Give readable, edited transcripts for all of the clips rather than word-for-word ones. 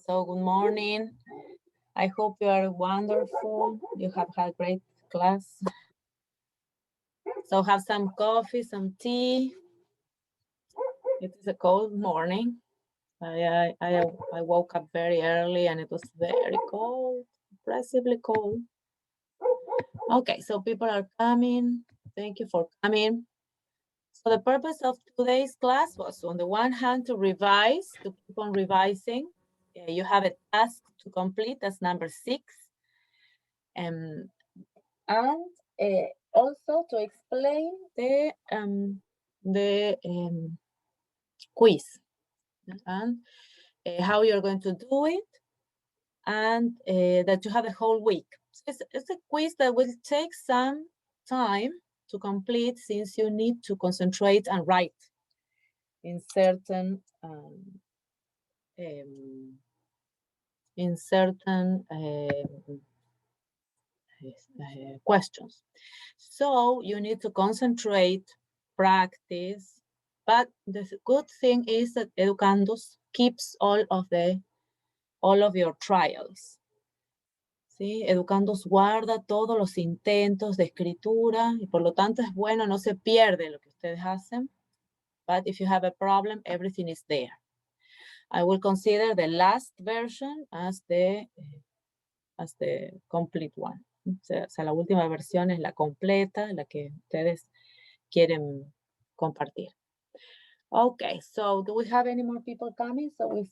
So good morning. I hope you are wonderful. You have had great class. So have some coffee, some tea. It is a cold morning. I woke up very early and it was very cold, impressively cold. Okay, so people are coming. Thank you for coming. So the purpose of today's class was, on the one hand, to revise, to keep on revising. You have a task to complete, that's number 6. And also to explain the quiz and how you're going to do it, and that you have a whole week. So it's a quiz that will take some time to complete, since you need to concentrate and write in certain questions. So you need to concentrate, practice, but the good thing is that Educandos keeps all of your trials. ¿Sí? Educandos guarda todos los intentos de escritura y por lo tanto es bueno, no se pierde lo que ustedes hacen. But if you have a problem, everything is there. I will consider the last version as the complete one. O sea, la última versión es la completa, la que ustedes quieren compartir. Okay, so do we have any more people coming? So we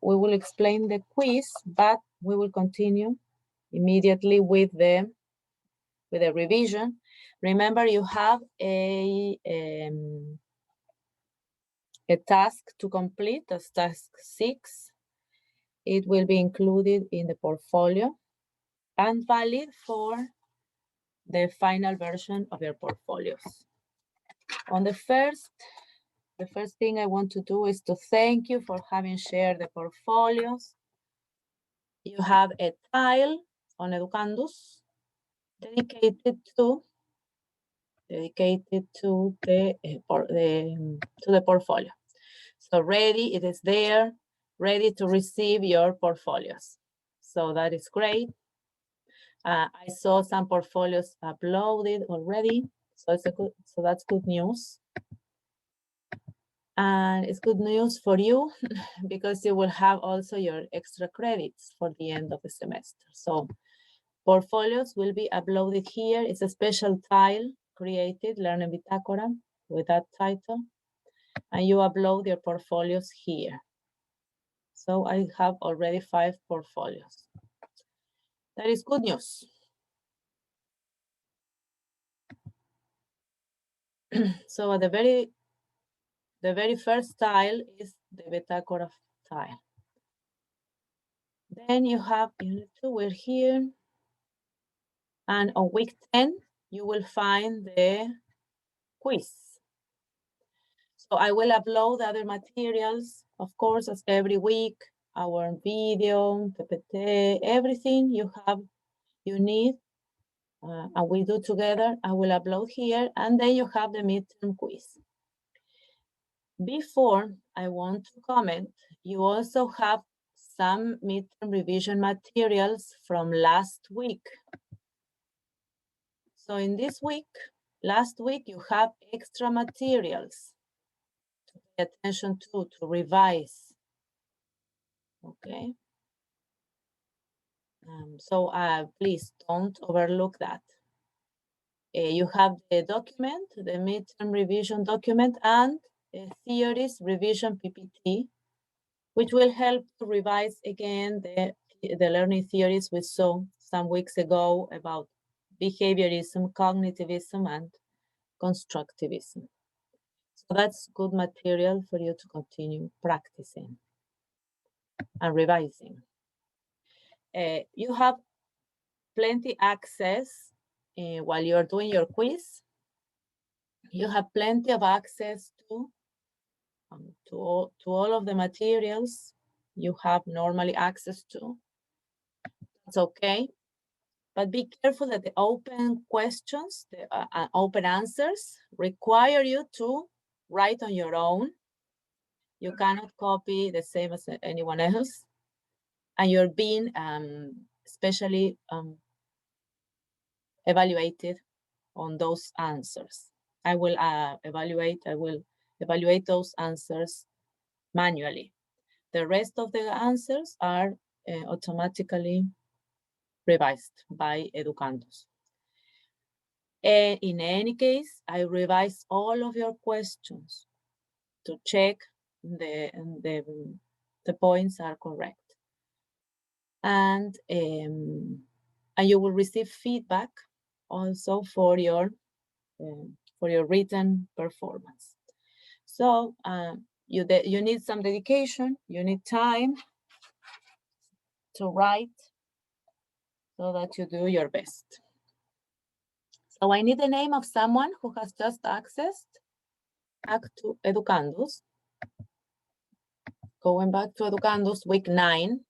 will explain the quiz, but we will continue immediately with the revision. Remember, you have a task to complete. That's task 6. It will be included in the portfolio and valid for the final version of your portfolios. On the first thing I want to do is to thank you for having shared the portfolios. You have a tile on Educandos dedicated to the portfolio. So ready, it is there, ready to receive your portfolios. So that is great. I saw some portfolios uploaded already, so that's good news. And it's good news for you because you will have also your extra credits for the end of the semester. So portfolios will be uploaded here. It's a special tile created, Learning Bitácora, with that title. And you upload your portfolios here. So I have already 5 portfolios. That is good news. So the very first tile is the Bitácora tile. Then you have unit 2, we're here. And on week 10, you will find the quiz. So I will upload other materials, of course, as every week, our video, PPT, everything you need, and we do together, I will upload here, and then you have the midterm quiz. Before I want to comment, you also have some midterm revision materials from last week. So in this week, last week, you have extra materials to pay attention to revise. Okay. So please don't overlook that. You have the document, the midterm revision document, and theories revision PPT, which will help to revise again the learning theories we saw some weeks ago about behaviorism, cognitivism, and constructivism. So that's good material for you to continue practicing and revising. You have plenty access while you're doing your quiz. You have plenty of access to all of the materials you have normally access to. It's okay, but be careful that the open questions, the open answers require you to write on your own. You cannot copy the same as anyone else. And you're being especially evaluated on those answers. I will evaluate those answers manually. The rest of the answers are automatically revised by educandos. In any case, I revise all of your questions to check the points are correct. And you will receive feedback also for your written performance. So you need some dedication, you need time to write so that you do your best. So I need the name of someone who has just accessed back to Educandos. Going back to Educandos, week 9.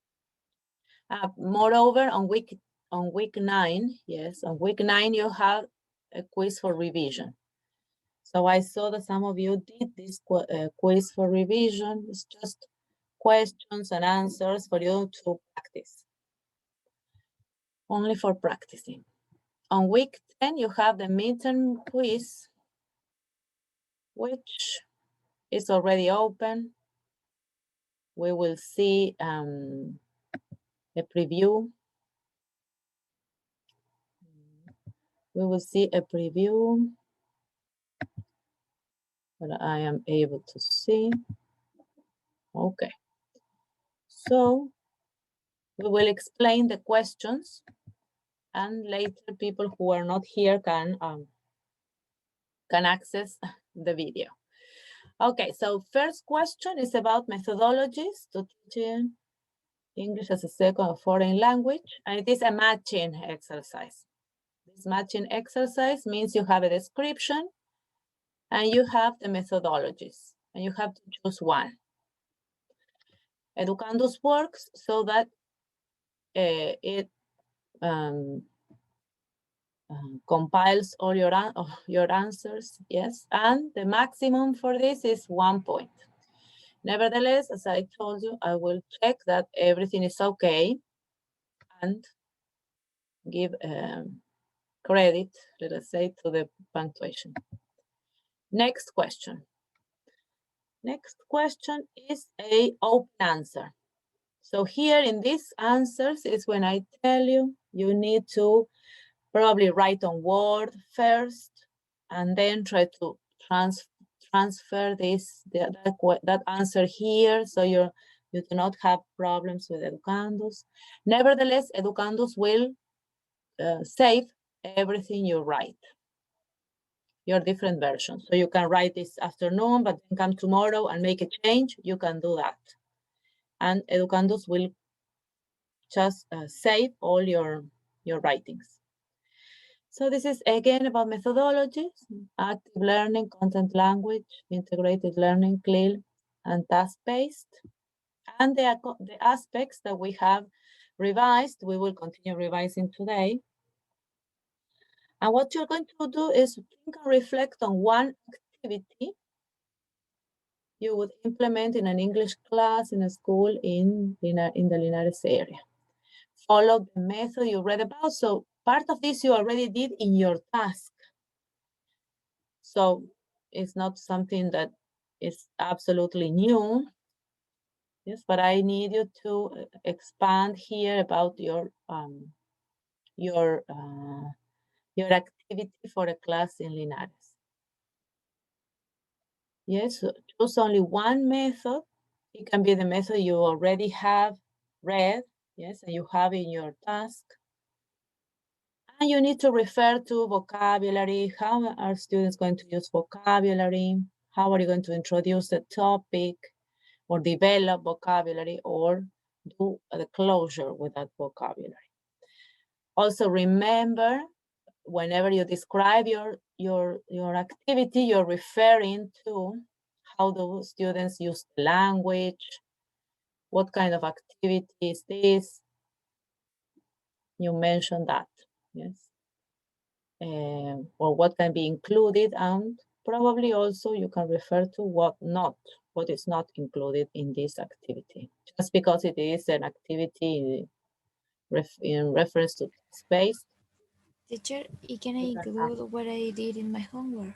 Moreover, on week 9, yes, on week 9 you have a quiz for revision. So I saw that some of you did this quiz for revision. It's just questions and answers for you to practice. Only for practicing. On week 10, you have the midterm quiz, which is already open. We will see a preview. We will see a preview that I am able to see. Okay. So we will explain the questions, and later people who are not here can access the video. Okay, so first question is about methodologies to teaching English as a second or foreign language, and it is a matching exercise. This matching exercise means you have a description and you have the methodologies, and you have to choose one. Educandos works so that it compiles all your answers, yes, and the maximum for this is 1 point. Nevertheless, as I told you, I will check that everything is okay and give credit, let us say, to the punctuation. Next question. Next question is a open answer. So here in these answers is when I tell you, you need to probably write on Word first, and then try to transfer that answer here, so you do not have problems with Educandos. Nevertheless, Educandos will save everything you write, your different versions. So you can write this afternoon, but then come tomorrow and make a change. You can do that. And Educandos will just save all your writings. So this is again about methodologies: active learning, content language, integrated learning, CLIL, and task-based. And the aspects that we have revised, we will continue revising today. And what you're going to do is think and reflect on one activity you would implement in an English class in a school in the Linares area. Follow the method you read about. So part of this you already did in your task. So it's not something that is absolutely new. Yes, but I need you to expand here about your activity for a class in Linares. Yes, so choose only one method. It can be the method you already have read, yes, and you have in your task. And you need to refer to vocabulary. How are students going to use vocabulary? How are you going to introduce the topic or develop vocabulary or do the closure with that vocabulary? Also remember, whenever you describe your activity, you're referring to how do students use the language, what kind of activity is this? You mentioned that, yes. Or what can be included, and probably also you can refer to what not what is not included in this activity. Just because it is an activity in reference to space. Teacher, can I include what I did in my homework?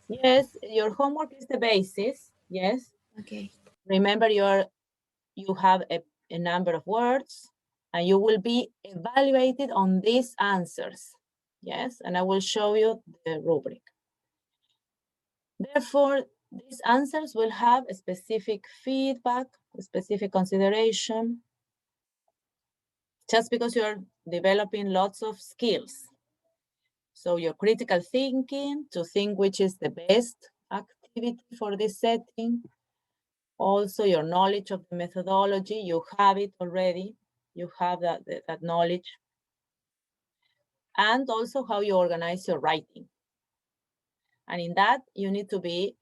Yes, your homework is the basis. Yes. Okay. Remember, you have a number of words, and you will be evaluated on these answers. Yes, and I will show you the rubric. Therefore, these answers will have a specific feedback, a specific consideration, just because you're developing lots of skills. So your critical thinking, to think which is the best activity for this setting. Also your knowledge of the methodology, you have it already. You have that knowledge. And also how you organize your writing. And in that, you need to be,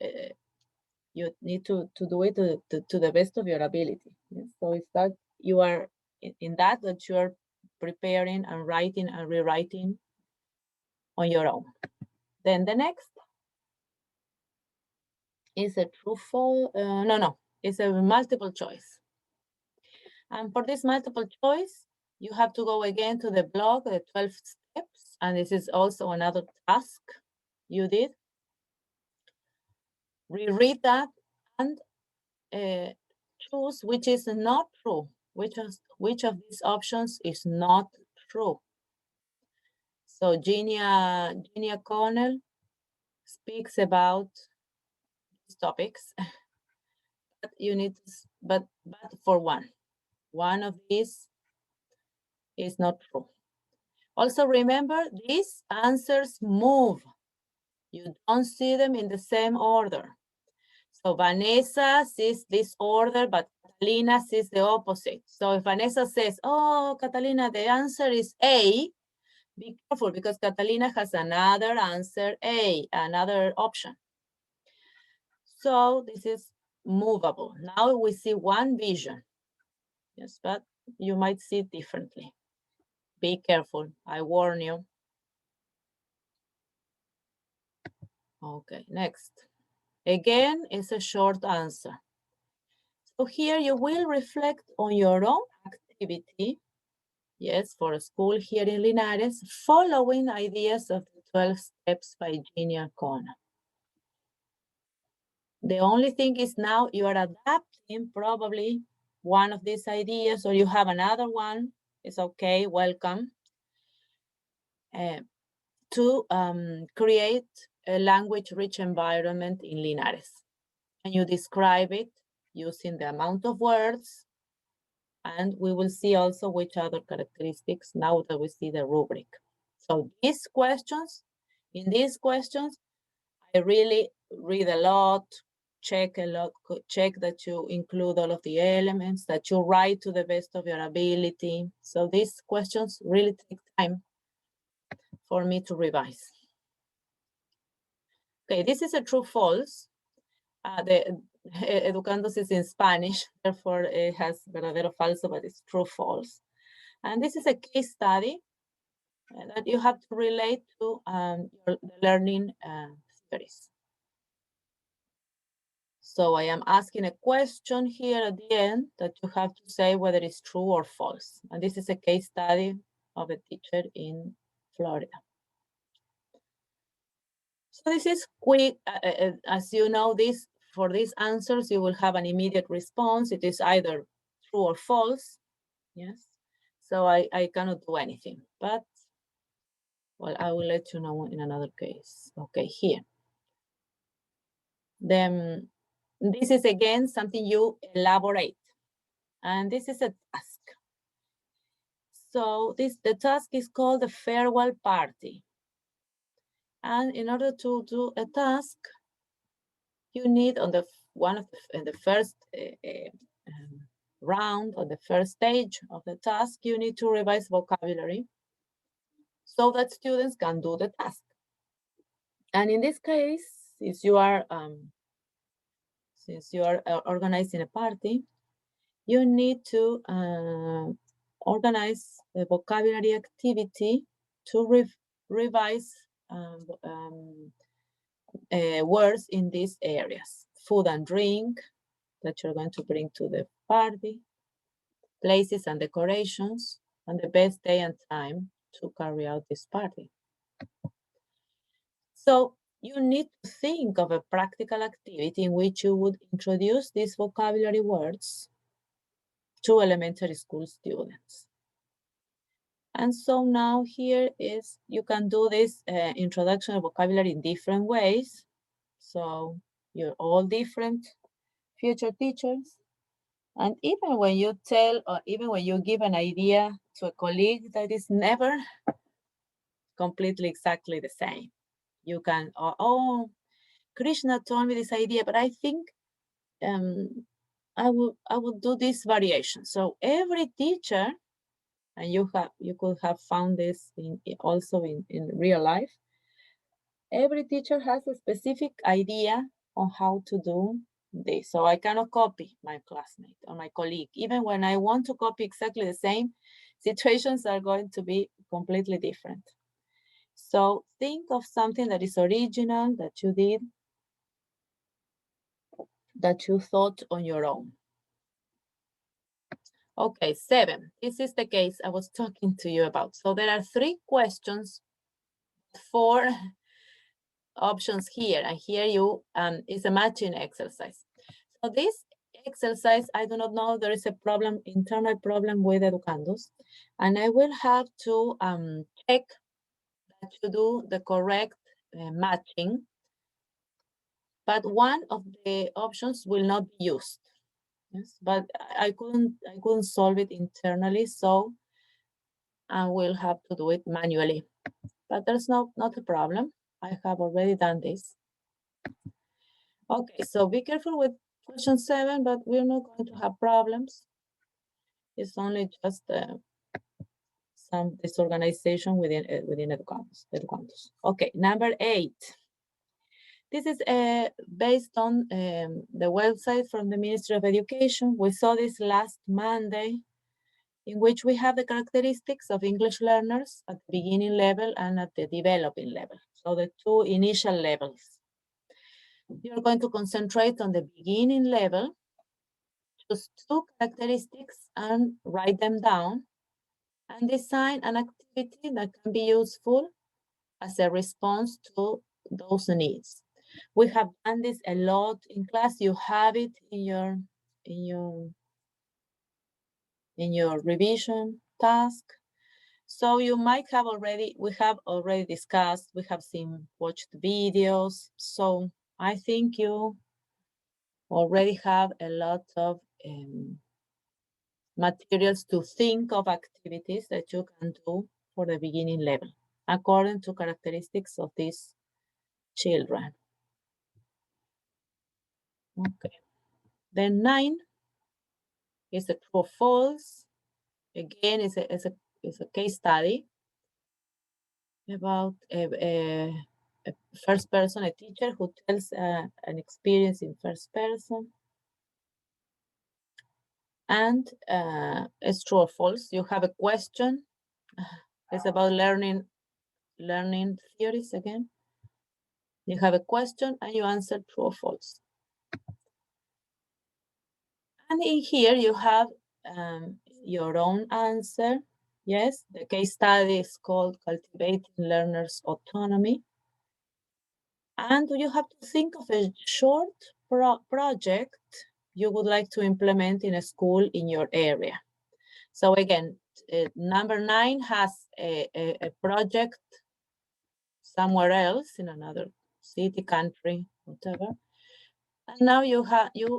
you need to do it to the best of your ability. Yes? So it's that you are in that you are preparing and writing and rewriting on your own. Then the next is a true false, it's a multiple choice. And for this multiple choice, you have to go again to the blog, the 12 steps, and this is also another task you did. Reread that and choose which is not true, which of these options is not true. So Genia Connell speaks about these topics, but you need to, but for one of these is not true. Also remember, these answers move. You don't see them in the same order. So Vanessa sees this order, but Catalina sees the opposite. So if Vanessa says, oh, Catalina, the answer is A, be careful because Catalina has another answer A, another option. So this is movable. Now we see one vision. Yes, but you might see it differently. Be careful, I warn you. Okay, next. Again, it's a short answer. So here you will reflect on your own activity, yes, for a school here in Linares, following ideas of the 12 steps by Genia Kona. The only thing is now you are adapting probably one of these ideas, or you have another one, it's okay, welcome, to create a language-rich environment in Linares. And you describe it using the amount of words, and we will see also which other characteristics now that we see the rubric. So these questions, in these questions, I really read a lot, check that you include all of the elements, that you write to the best of your ability. So these questions really take time for me to revise. Okay, this is a true false. The educandos is in Spanish, therefore it has verdadero falso, but it's true false. And this is a case study that you have to relate to your learning theories. So I am asking a question here at the end that you have to say whether it's true or false. And this is a case study of a teacher in Florida. So this is quick. As you know, for these answers, you will have an immediate response. It is either true or false. Yes. So I cannot do anything, but well, I will let you know in another case. Okay, here. Then this is again something you elaborate. And this is a task. So the task is called the farewell party. And in order to do a task, you need on the first round, or the first stage of the task, you need to revise vocabulary so that students can do the task. And in this case, since you are organizing a party, you need to organize the vocabulary activity to revise words in these areas: food and drink, that you're going to bring to the party, places and decorations, and the best day and time to carry out this party. So you need to think of a practical activity in which you would introduce these vocabulary words to elementary school students. And so now here is, you can do this introduction of vocabulary in different ways. So you're all different future teachers. And even when you tell, or even when you give an idea to a colleague that is never completely exactly the same, you can, oh, Krishna told me this idea, but I think I will do this variation. So every teacher, and you could have found this also in real life, every teacher has a specific idea on how to do this. So I cannot copy my classmate or my colleague. Even when I want to copy exactly the same, situations are going to be completely different. So think of something that is original, that you did, that you thought on your own. Okay, 7. This is the case I was talking to you about. So there are 3 questions, 4 options here, and here you is a matching exercise. So this exercise, I do not know, there is a problem, internal problem with educandos, and I will have to check that you do the correct matching, but one of the options will not be used. Yes, but I couldn't solve it internally, so I will have to do it manually. But there's not a problem. I have already done this. Okay, so be careful with question 7, but we're not going to have problems. It's only just some disorganization within educandos. Okay, number 8. This is based on the website from the Ministry of Education. We saw this last Monday, in which we have the characteristics of English learners at the beginning level and at the developing level. So the 2 initial levels. You're going to concentrate on the beginning level, choose 2 characteristics and write them down, and design an activity that can be useful as a response to those needs. We have done this a lot in class. You have it in your revision task. So you might have already, we have already discussed, we have watched videos. So I think you already have a lot of materials to think of activities that you can do for the beginning level, according to characteristics of these children. Okay. Then 9 is a true or false. Again, it's a case study about a first person, a teacher who tells an experience in first person. And it's true or false. You have a question. It's about learning theories again. You have a question and you answer true or false. And in here you have your own answer. Yes, the case study is called Cultivating Learners' Autonomy. And you have to think of a short project you would like to implement in a school in your area. So again, number 9 has a project somewhere else in another city, country, whatever. And now you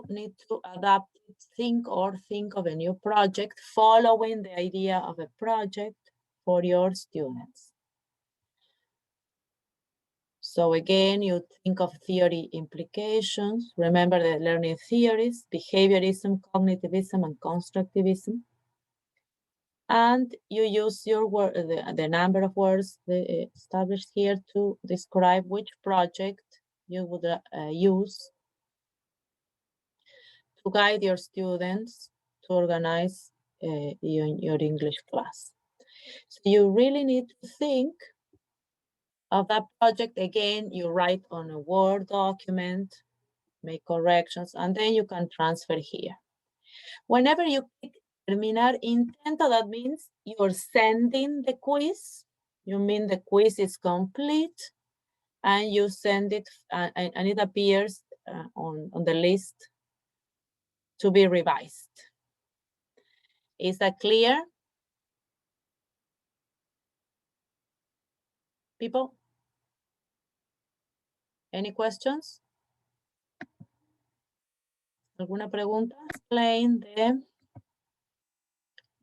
need to adapt, think of a new project following the idea of a project for your students. So again, you think of theory implications. Remember the learning theories, behaviorism, cognitivism, and constructivism. And you use your word, the number of words established here to describe which project you would use to guide your students to organize your English class. So you really need to think of that project. Again, you write on a Word document make corrections, and then you can transfer here. Whenever you click terminar intento, that means you're sending the quiz. You mean the quiz is complete, and you send it, and it appears on the list to be revised. Is that clear? People? Any questions? ¿Alguna pregunta? Explain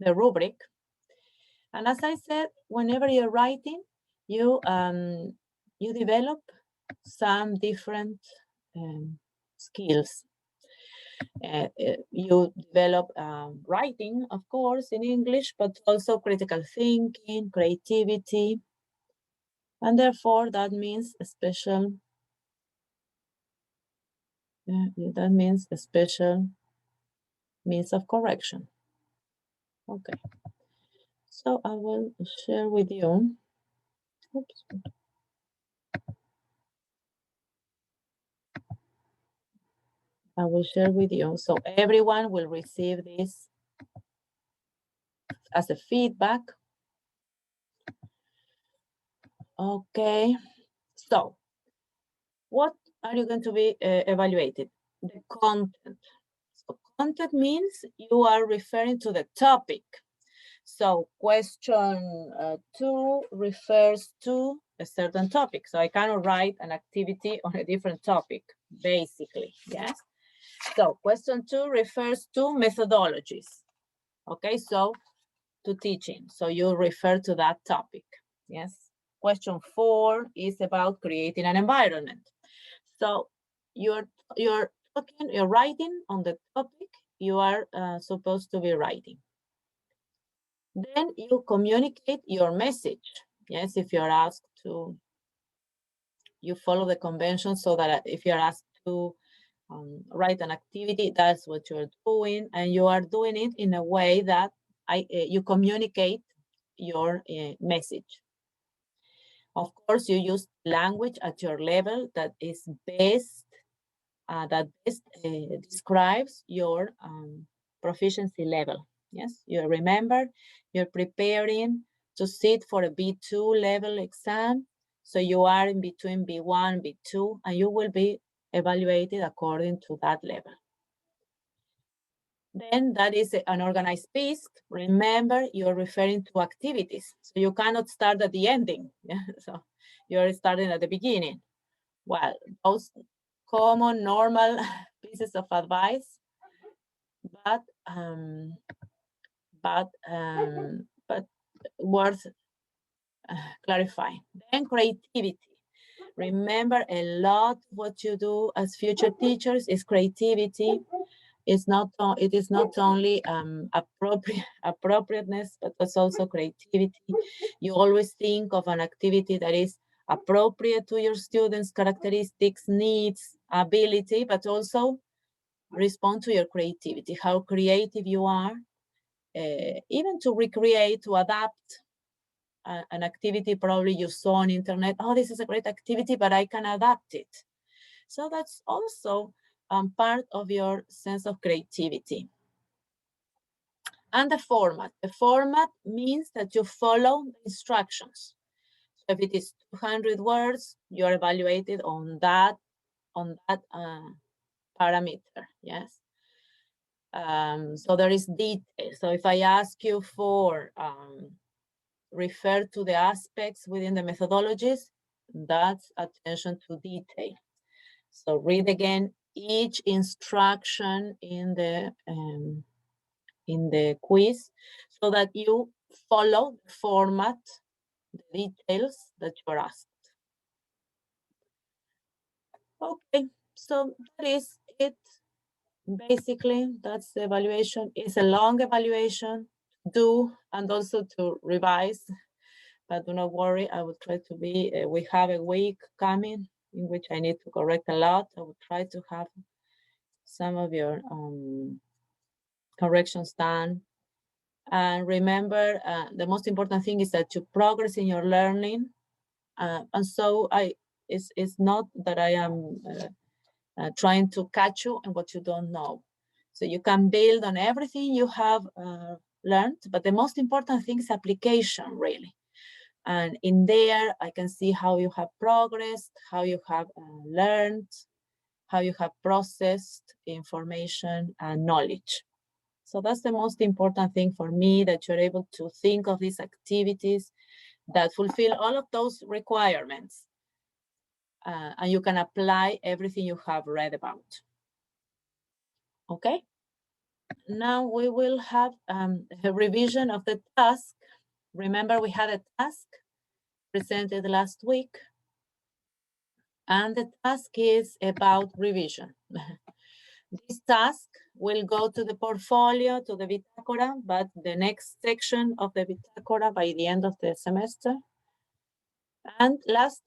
the rubric. And as I said, whenever you're writing, you develop some different skills. You develop writing, of course, in English, but also critical thinking, creativity, and therefore that means a special means of correction. Okay, so I will share with you. Oops. I will share with you. So everyone will receive this as a feedback. Okay, so what are you going to be evaluated? The content. So content means you are referring to the topic. So question 2 refers to a certain topic. So I cannot write an activity on a different topic, basically, yes? So question 2 refers to methodologies. Okay, so to teaching. So you refer to that topic, yes? Question 4 is about creating an environment. So you're writing on the topic you are supposed to be writing. Then you communicate your message. Yes, if you're asked to, you follow the convention so that if you're asked to write an activity, that's what you're doing, and you are doing it in a way that you communicate your message. Of course, you use language at your level that is best, describes your proficiency level. Yes, you remember you're preparing to sit for a B2 level exam. So you are in between B1, B2, and you will be evaluated according to that level. Then that is an organized piece. Remember, you're referring to activities. So you cannot start at the ending. Yeah? So you're starting at the beginning. Well, those common, normal pieces of advice, but worth clarifying. Then creativity. Remember, a lot what you do as future teachers is creativity. It is not only appropriateness, but it's also creativity. You always think of an activity that is appropriate to your students' characteristics, needs, ability, but also respond to your creativity, how creative you are, even to recreate, to adapt an activity probably you saw on internet. Oh, this is a great activity, but I can adapt it. So that's also part of your sense of creativity. And the format. The format means that you follow the instructions. So if it is 200 words, you're evaluated on that parameter, yes? So there is detail. So if I ask you for refer to the aspects within the methodologies, that's attention to detail. So read again each instruction in the quiz so that you follow the format, the details that you're asked. Okay, so that is it. Basically, that's the evaluation. It's a long evaluation to do and also to revise, but do not worry, I will try to be, we have a week coming in which I need to correct a lot. I will try to have some of your corrections done. And remember, the most important thing is that you progress in your learning. And so it's not that I am trying to catch you in what you don't know. So you can build on everything you have learned, but the most important thing is application, really. And in there, I can see how you have progressed, how you have learned, how you have processed information and knowledge. So that's the most important thing for me, that you're able to think of these activities that fulfill all of those requirements. And you can apply everything you have read about. Okay? Now we will have a revision of the task. Remember, we had a task presented last week, and the task is about revision. This task will go to the portfolio, to the Bitácora, but the next section of the Bitácora by the end of the semester. And last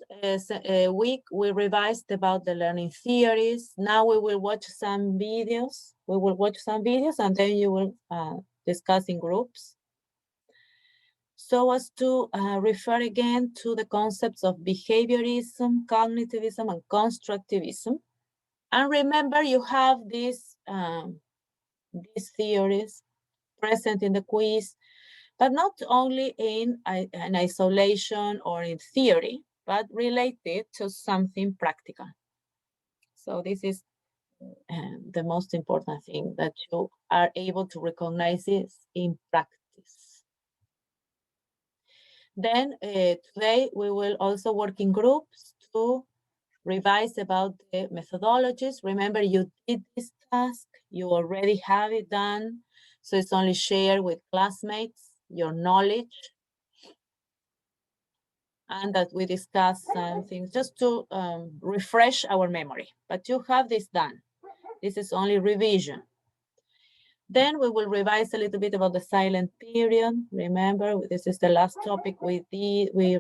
week, we revised about the learning theories. Now we will watch some videos. We will watch some videos, and then you will discuss in groups, so as to refer again to the concepts of behaviorism, cognitivism, and constructivism. And remember, you have these theories present in the quiz, but not only in an isolation or in theory, but related to something practical. So this is the most important thing, that you are able to recognize this in practice. Then today we will also work in groups to revise about the methodologies. Remember, you did this task, you already have it done, so it's only share with classmates your knowledge, and that we discuss some things just to refresh our memory. But you have this done. This is only revision. Then we will revise a little bit about the silent period. Remember, this is the last topic we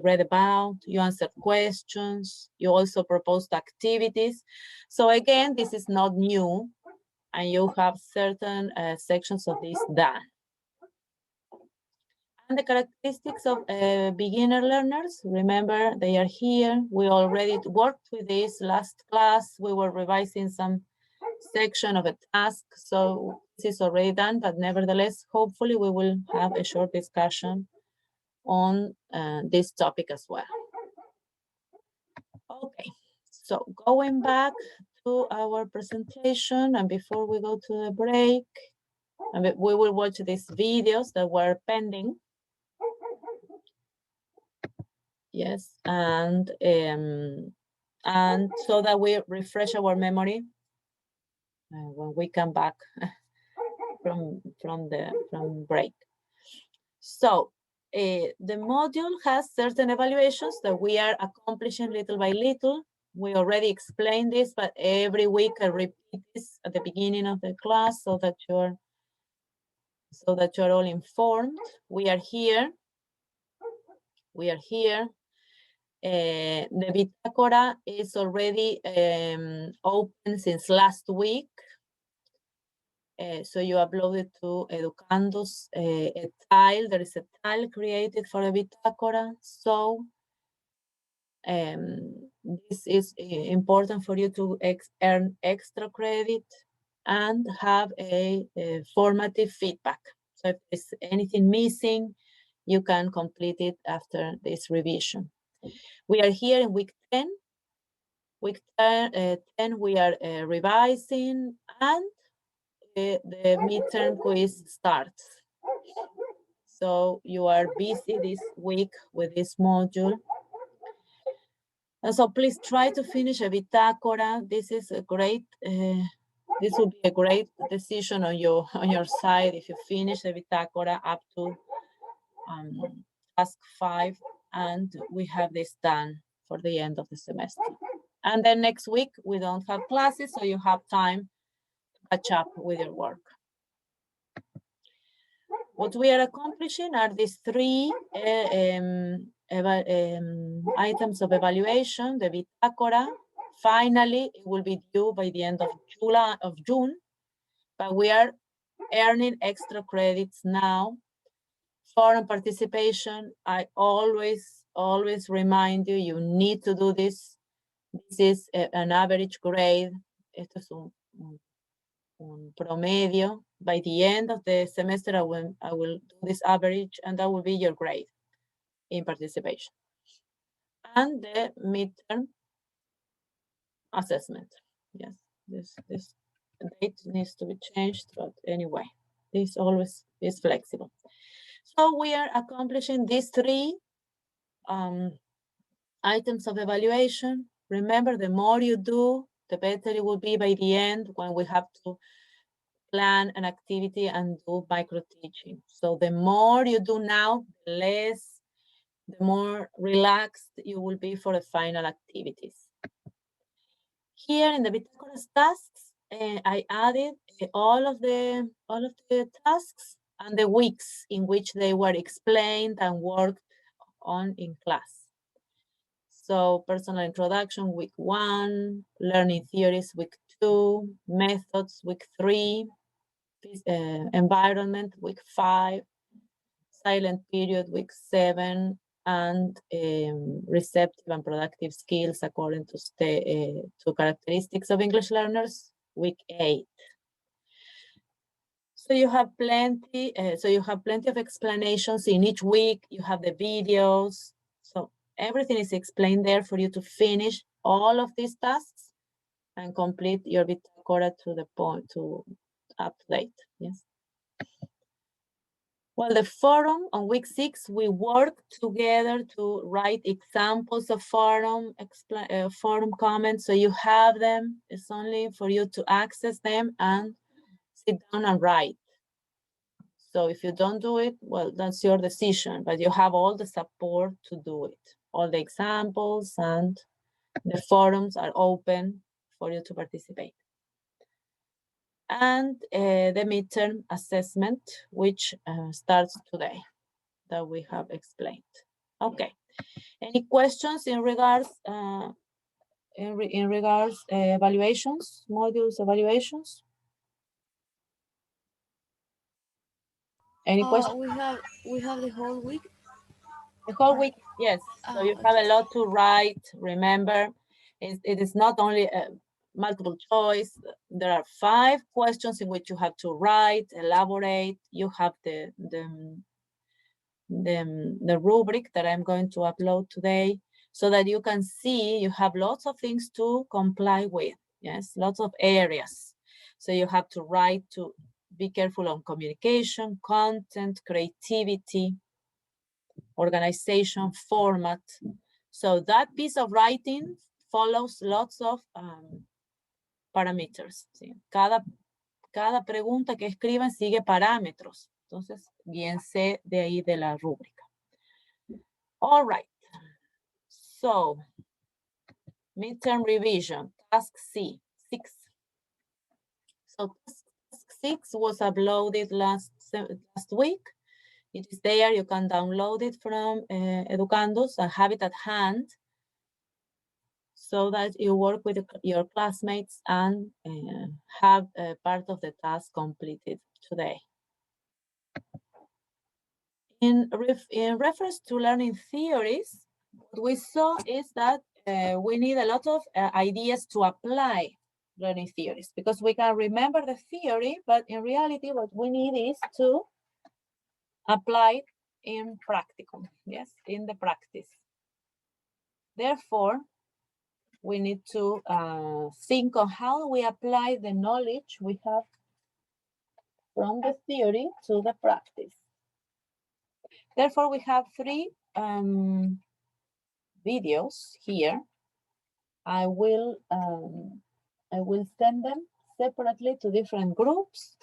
read about. You answered questions. You also proposed activities. So again, this is not new, and you have certain sections of this done. And the characteristics of beginner learners, remember, they are here. We already worked with this last class. We were revising some section of a task, so this is already done, but nevertheless, hopefully we will have a short discussion on this topic as well. Okay, so going back to our presentation, and before we go to the break, we will watch these videos that were pending. Yes, and so that we refresh our memory when we come back from break. So the module has certain evaluations that we are accomplishing little by little. We already explained this, but every week I repeat this at the beginning of the class so that you're all informed. We are here. We are here. The Bitácora is already open since last week. So you uploaded to Educando's a tile. There is a tile created for the Bitácora. So this is important for you to earn extra credit and have a formative feedback. So if there's anything missing, you can complete it after this revision. We are here in week 10. Week 10, we are revising, and the midterm quiz starts. So you are busy this week with this module. And so please try to finish a Bitácora. This is a great, this will be a great decision on your side if you finish the Bitácora up to task 5, and we have this done for the end of the semester. And then next week, we don't have classes, so you have time to catch up with your work. What we are accomplishing are these 3 items of evaluation. The Bitácora, finally, it will be due by the end of June, but we are earning extra credits now. Foreign participation, I always remind you, you need to do this. This is an average grade. esto es un promedio. By the end of the semester, I will do this average, and that will be your grade in participation. And the midterm assessment. Yes, this date needs to be changed, but anyway, this always is flexible. So we are accomplishing these three items of evaluation. Remember, the more you do, the better it will be by the end when we have to plan an activity and do micro teaching. So the more you do now, the more relaxed you will be for the final activities. Here in the Bitácoras tasks, I added all of the tasks and the weeks in which they were explained and worked on in class. So personal introduction, week 1, learning theories, week 2, methods, week 3, environment, week 5, silent period, week 7, and receptive and productive skills according to characteristics of English learners, week 8. So you have plenty. Of explanations in each week. You have the videos. So everything is explained there for you to finish all of these tasks and complete your Bitácora to the point, to up to date. Yes. Well, the forum on week 6, we worked together to write examples of forum comments. So you have them. It's only for you to access them and sit down and write. So if you don't do it, well, that's your decision, but you have all the support to do it. All the examples and the forums are open for you to participate. And the midterm assessment, which starts today, that we have explained. Okay. Any questions in regards evaluations, modules evaluations? Any questions? We have the whole week. The whole week, yes. So you have a lot to write. Remember, it is not only multiple choice. There are 5 questions in which you have to write, elaborate. You have the rubric that I'm going to upload today, so that you can see you have lots of things to comply with. Yes, lots of areas. So you have to write, to be careful on communication, content, creativity, organization, format. So that piece of writing follows lots of parameters. ¿Sí? Cada pregunta que escriban sigue parámetros. Entonces, guíense de ahí de la rúbrica. All right. So, midterm revision, task 6. So task 6 was uploaded last week. It is there. You can download it from Educandos and have it at hand, so that you work with your classmates and have part of the task completed today. In reference to learning theories, what we saw is that we need a lot of ideas to apply learning theories, because we can remember the theory, but in reality, what we need is to apply it in practicum, yes, in the practice. Therefore, we need to think of how we apply the knowledge we have from the theory to the practice. Therefore, we have 3 videos here. I will send them separately to different groups.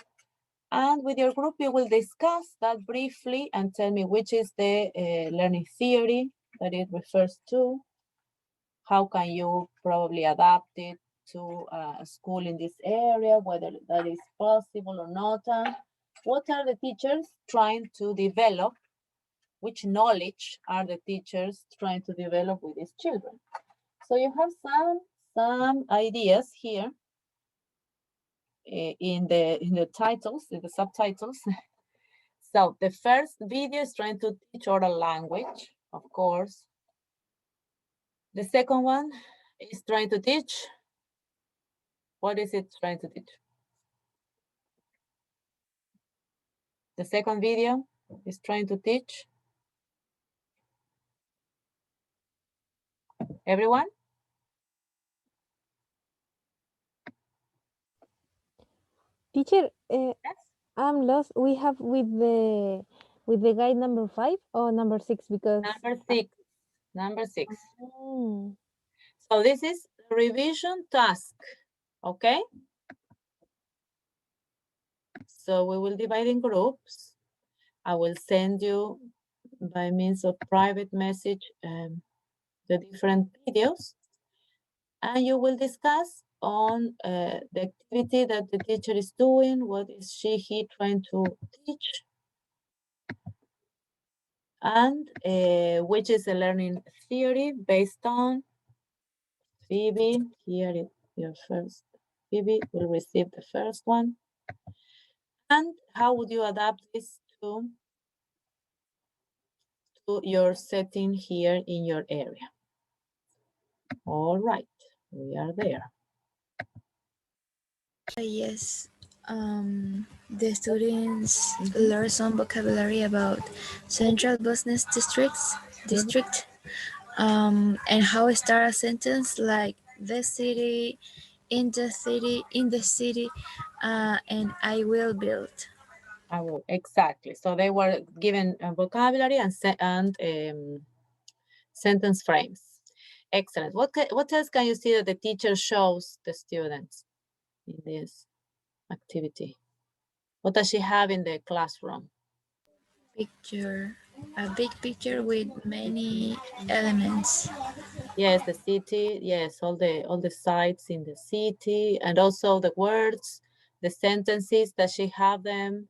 And with your group, you will discuss that briefly and tell me which is the learning theory that it refers to. How can you probably adapt it to a school in this area, whether that is possible or not. What are the teachers trying to develop? Which knowledge are the teachers trying to develop with these children? So you have some ideas here in the titles, in the subtitles. So the first video is trying to teach oral language, of course. The second one is trying to teach What is it trying to teach? The second video is trying to teach everyone. Teacher, Yes. I'm lost. We have with the guide number 5 or number 6 because Number six. Mm. So this is revision task. Okay. So we will divide in groups. I will send you by means of private message the different videos, and you will discuss on the activity that the teacher is doing, what is he trying to teach, and which is a learning theory based on Phoebe. Here is your first. Phoebe will receive the first one. And how would you adapt this to your setting here in your area? All right, we are there. Yes. The students learn some vocabulary about central business district, and how to start a sentence like the city, in the city, and I will build. I will, exactly. So they were given vocabulary and sentence frames. Excellent. What else can you see that the teacher shows the students in this activity? What does she have in the classroom? Picture, a big picture with many elements. Yes, the city. Yes, all the sites in the city, and also the words, the sentences. Does she have them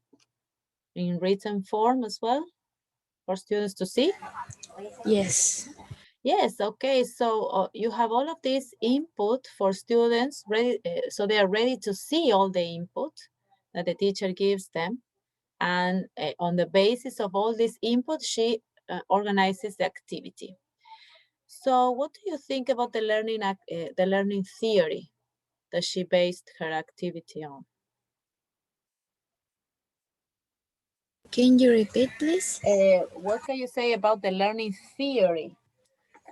in written form as well for students to see? Yes. Yes, okay. So you have all of this input for students ready, so they are ready to see all the input that the teacher gives them. And on the basis of all this input, she organizes the activity. So what do you think about the learning theory that she based her activity on? Can you repeat, please? What can you say about the learning theory?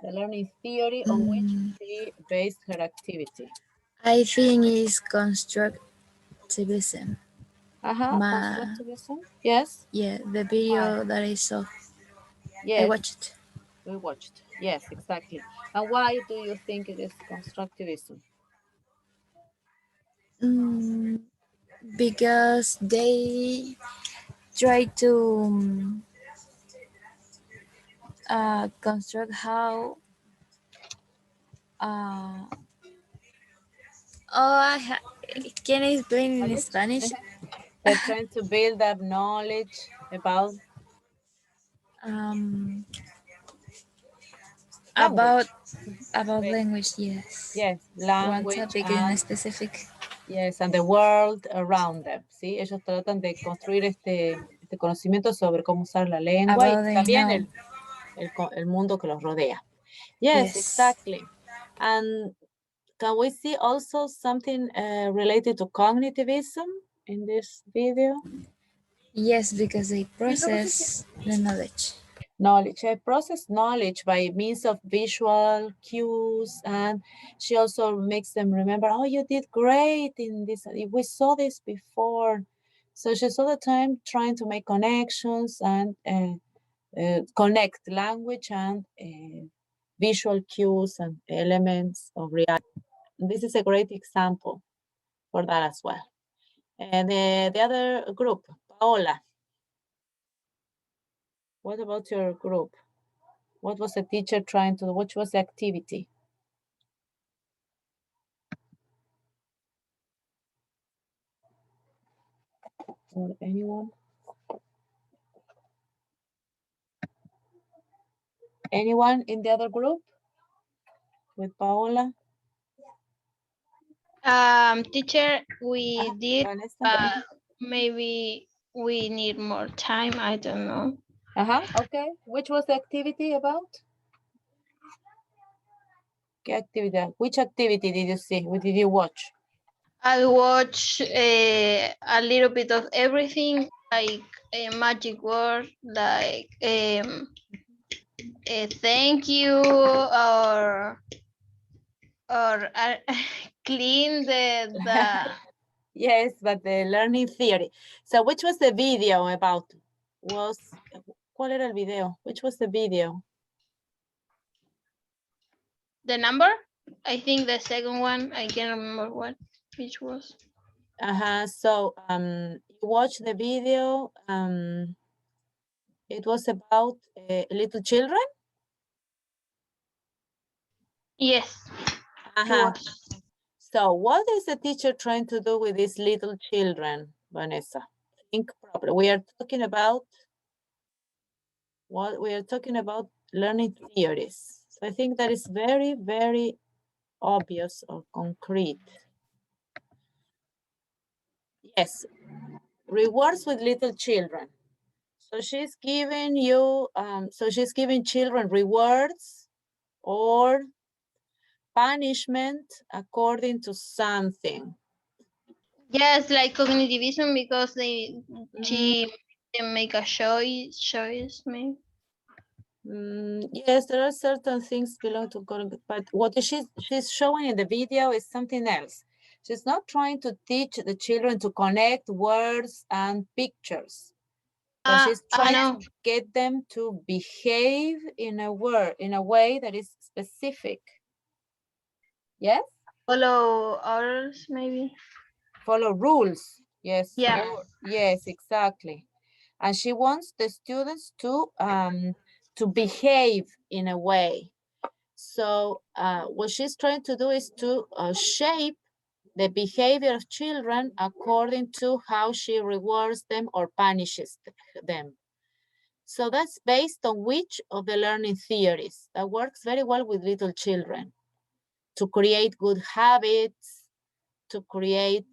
The learning theory on which she based her activity. I think it's constructivism. Constructivism. Yes. Yeah, the Why? video that I saw, I Yes, watched. we watched. Yes, exactly. And why do you think it is constructivism? Mm, because they try to construct how. Uh, can I explain in Knowledge. Spanish? They're trying to build up knowledge about Um, about language. language, yes. Yes, One language topic in and specific. yes, and the world around them. ¿Sí? Ellos tratan de construir este conocimiento sobre cómo usar la lengua y About they también know. el mundo que los rodea. Yes, Yes. exactly. And can we see also something related to cognitivism in this video? Yes, because they process the knowledge. Knowledge. I process knowledge by means of visual cues, and she also makes them remember, oh, you did great in this. We saw this before. So she's all the time trying to make connections and connect language and visual cues and elements of reality. This is a great example for that as well. And the other group, Paola. What about your group? What was the teacher trying to do? What was the activity? Or anyone? Anyone in the other group with Paola? Teacher, we did, Vanessa? but maybe we need more time. I don't know. Okay. Which was the activity about? ¿Qué actividad? Which activity did you see? What did you watch? I watch a little bit of everything, like a magic word, like a thank you, or clean the Yes, but the learning theory. So which was the video about? ¿Cuál era el video? Which was the video? the number. I think the second one, I can't remember which was. So you watched the video. It was about little children. Yes, it was. So what is the teacher trying to do with these little children, Vanessa? Think properly. We are talking about learning theories. So I think that is very, very obvious or concrete. Yes, rewards with little children. So she's giving you, she's giving children rewards or punishment according to something. Yes, like cognitivism, because she make a choice maybe. Yes, there are certain things belong to cognitive, but what she's showing in the video is something else. She's not trying to teach the children to connect words and pictures, but she's trying to get them to behave in a way that is specific. Yes? Follow others maybe. Follow rules. Yes. Yeah. Yes, exactly. And she wants the students to behave in a way. So what she's trying to do is to shape the behavior of children according to how she rewards them or punishes them. So that's based on which of the learning theories that works very well with little children to create good habits, to create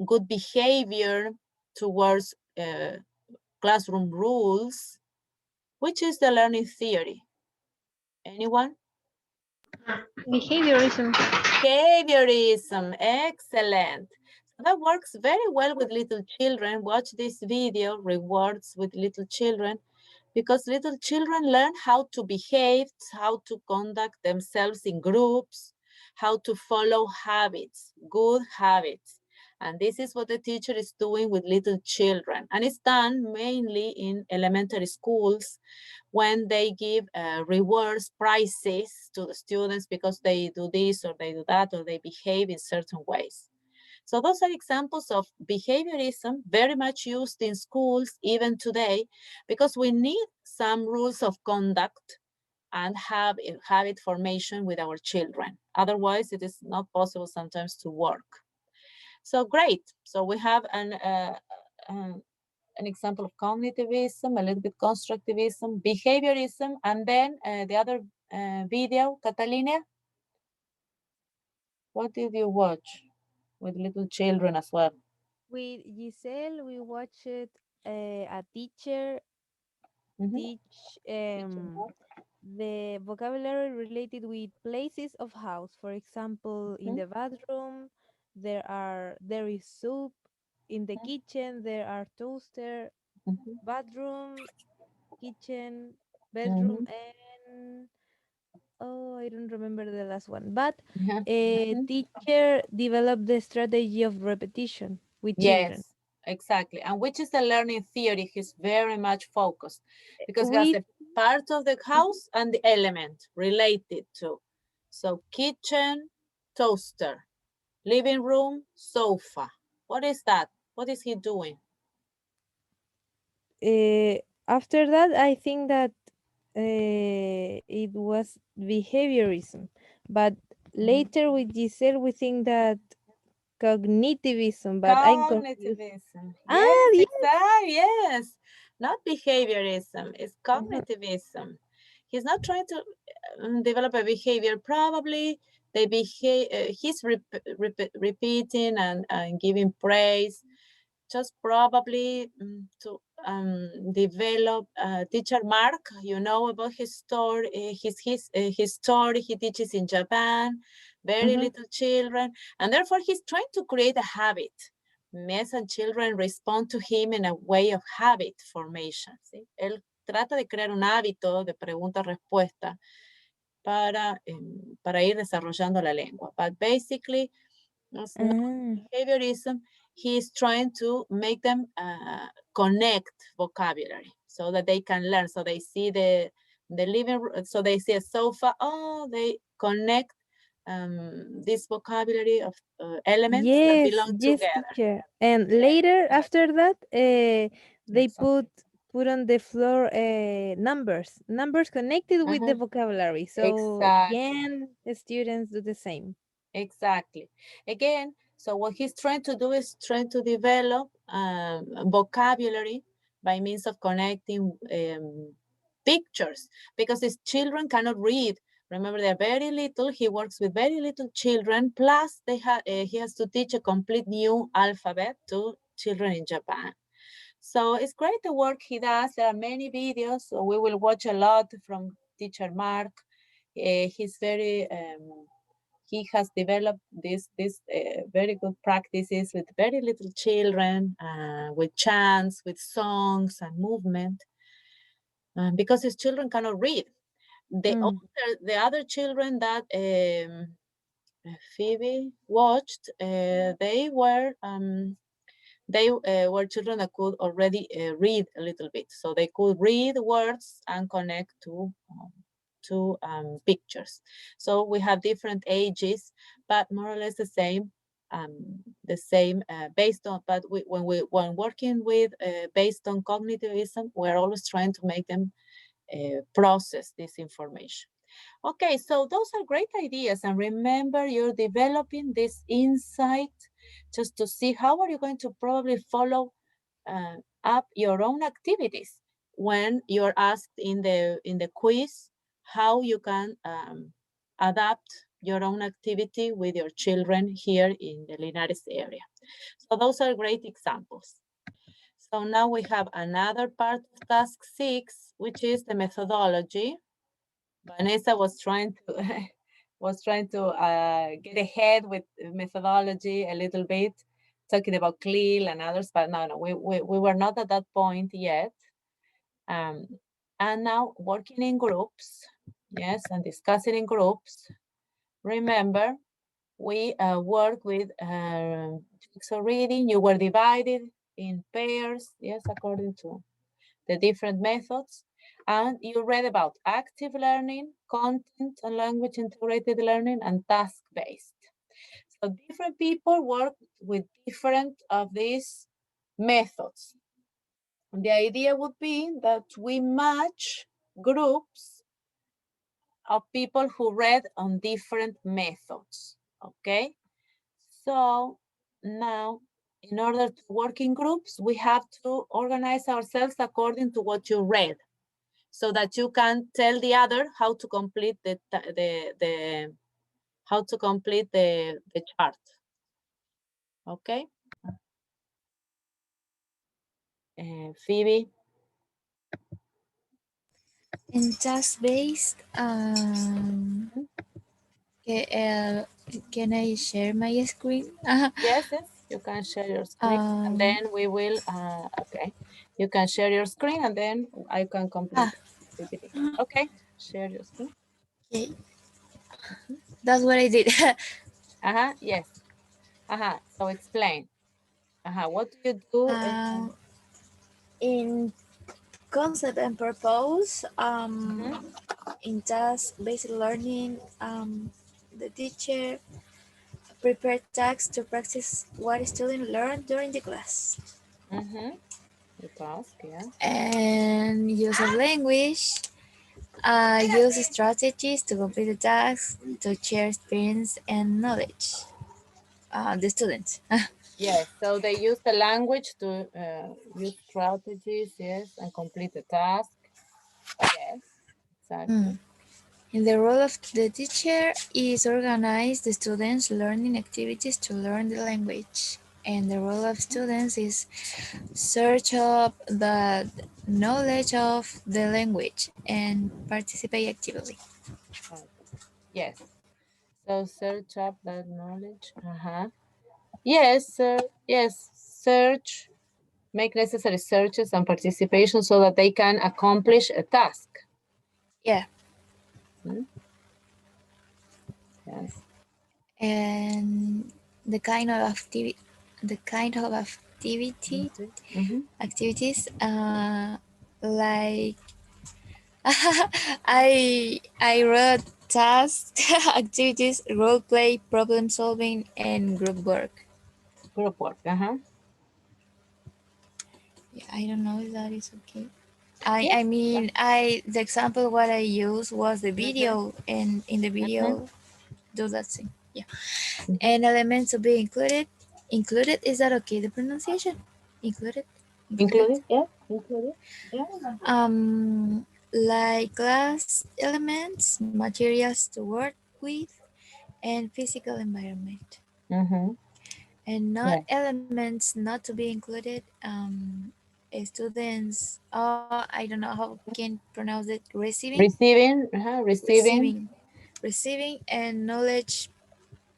good behavior towards classroom rules. Which is the learning theory? Anyone? Behaviorism. Behaviorism, excellent. So that works very well with little children. Watch this video, rewards with little children, because little children learn how to behave, how to conduct themselves in groups, how to follow habits, good habits. And this is what the teacher is doing with little children. And it's done mainly in elementary schools when they give rewards, prizes to the students because they do this or they do that or they behave in certain ways. So those are examples of behaviorism very much used in schools even today because we need some rules of conduct and habit formation with our children. Otherwise, it is not possible sometimes to work. So great. So we have an example of cognitivism, a little bit constructivism, behaviorism, and then the other video, Catalina. What did you watch with little children as well? With Giselle, we watched a teacher teach the vocabulary related with places of house. For example, in the bathroom, there is soup. In the kitchen, there are toaster. Bathroom, kitchen, bedroom, and oh, I don't remember the last one. But a teacher developed the strategy of repetition with children. Yes, exactly. And which is the learning theory he's very much focused because he has With the part of the house and the element related to. So kitchen, toaster, living room, sofa. What is that? What is he doing? after that, I think that it was behaviorism. But later with Giselle, we think that cognitivism, but I'm confused. Cognitivism. Ah, Yes, yeah. exactly. Yes. Not behaviorism, it's cognitivism. He's not trying to develop a behavior. Probably they behave, he's repeating and giving praise, just probably to develop teacher Mark, you know about his story, his story he teaches in Japan. very little children, and therefore he's trying to create a habit. Yes, and children respond to him in a way of habit formation. ¿Sí? Él trata de crear un hábito de pregunta-respuesta para ir desarrollando la lengua. But basically, behaviorism, he's trying to make them connect vocabulary so that they can learn. So they see the living room, so they see a sofa, oh, they connect this vocabulary of elements that belong together. Teacher. And later, after that, they put on the floor numbers connected with the vocabulary. So again, the students do the same. Exactly. Again, so what he's trying to do is trying to develop vocabulary by means of connecting pictures, because his children cannot read. Remember, they're very little. He works with very little children. Plus, he has to teach a complete new alphabet to children in Japan. So it's great the work he does. There are many videos. So we will watch a lot from teacher Mark. He's very... he has developed these very good practices with very little children, with chants, with songs and movement, because his children cannot read. The other children that Phoebe watched, they were children that could already read a little bit, so they could read words and connect to pictures. So we have different ages, but more or less the same based on, but when working with based on cognitivism, we're always trying to make them process this information. Okay, so those are great ideas, and remember, you're developing this insight just to see how are you going to probably follow up your own activities when you're asked in the quiz how you can adapt your own activity with your children here in the Linares area. So those are great examples. So now we have another part of task 6, which is the methodology. Vanessa was trying to get ahead with methodology a little bit, talking about CLIL and others, but no, we were not at that point yet. And now working in groups, yes, and discussing in groups. Remember, we work with jigsaw reading. You were divided in pairs, yes, according to the different methods. And you read about active learning, content and language integrated learning, and task-based. So different people work with different of these methods. And the idea would be that we match groups of people who read on different methods, okay? So now, in order to work in groups, we have to organize ourselves according to what you read, so that you can tell the other how to complete the chart. Okay, Phoebe. In task-based, can I share my screen? Yes, you can share your screen, and then we will. Okay, you can share your screen, and then I can complete the PPT. Okay, share your screen. Okay, that's what I did. Yes. So explain. What do you do? In concept and purpose, in task-based learning, the teacher prepare tasks to practice what students learn during the class. The task, yeah. And use of language, use strategies to complete the tasks, to share experience and knowledge. The students. Yes, so they use the language to use strategies, yes, and complete the task. Yes, exactly. And the role of the teacher is organize the students' learning activities to learn the language. And the role of students is search up the knowledge of the language and participate actively. Yes. So search up that knowledge. Yes, sir. Yes, search. Make necessary searches and participation so that they can accomplish a task. Yeah. Yes. And the kind of activity, activities, like I wrote tasks, activities, role play, problem solving, and group work. Group work. Yeah, I don't know if that is okay. Yes. I mean, the example what I used was the video, and in the video, do that thing. Yeah, and elements to be included. Included, is that okay? The pronunciation, included. Included. Yeah. Included. Yeah. Like class elements, materials to work with, and physical environment. And not Yeah. elements not to be included. Students, I don't know how can pronounce it. Receiving, Receiving. Receiving. receiving, and knowledge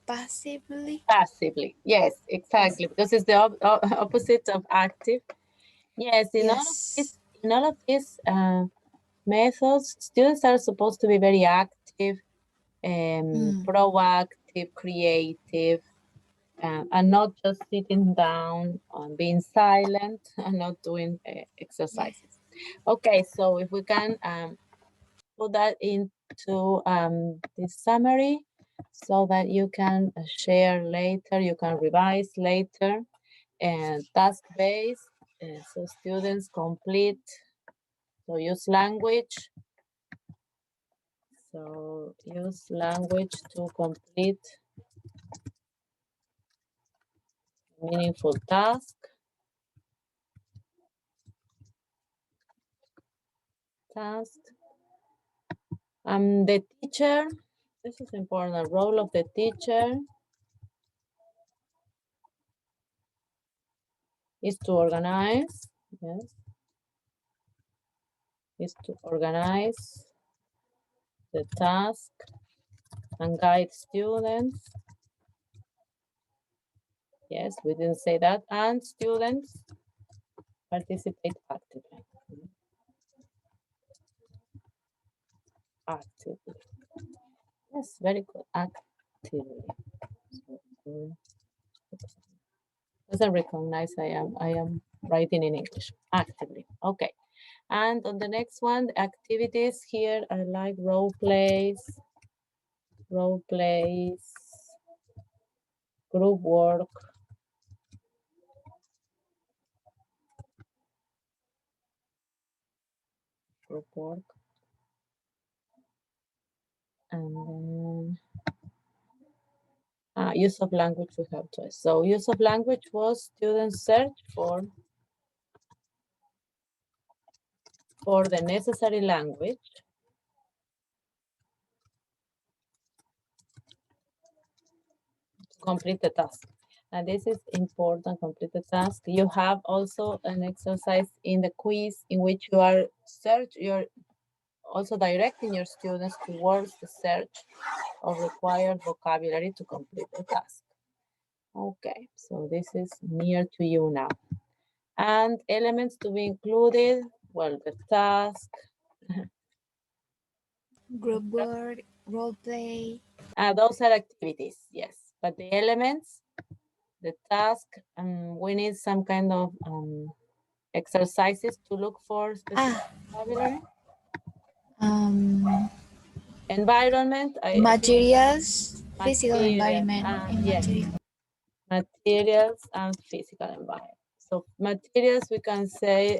passively. Passively. Yes, exactly. Because it's the opposite of active. Yes, Yes. in all of these methods, students are supposed to be very active, proactive, creative, and not just sitting down and being silent and not doing exercises. Okay, so if we can put that into this summary so that you can share later, you can revise later, and task-based, so students complete, so use language. So use language to complete meaningful task. The teacher, this is important, role of the teacher is to organize, yes, is to organize the task and guide students. Yes, we didn't say that. And students participate actively. Actively. Yes, very good. Actively. Doesn't recognize I am writing in English. Actively. Okay. And on the next one, the activities here are like role plays, group work, and then use of language we have twice. So use of language was students search for the necessary language to complete the task. And this is important, complete the task. You have also an exercise in the quiz in which you're also directing your students towards the search of required vocabulary to complete the task. Okay, so this is near to you now. And elements to be included, well, the task. Group work, role play. Those are activities, yes. But the elements, the task, we need some kind of exercises to look for specific vocabulary. Environment. Materials, physical Material, environment, and yes. material. Materials and physical environment. So materials, we can say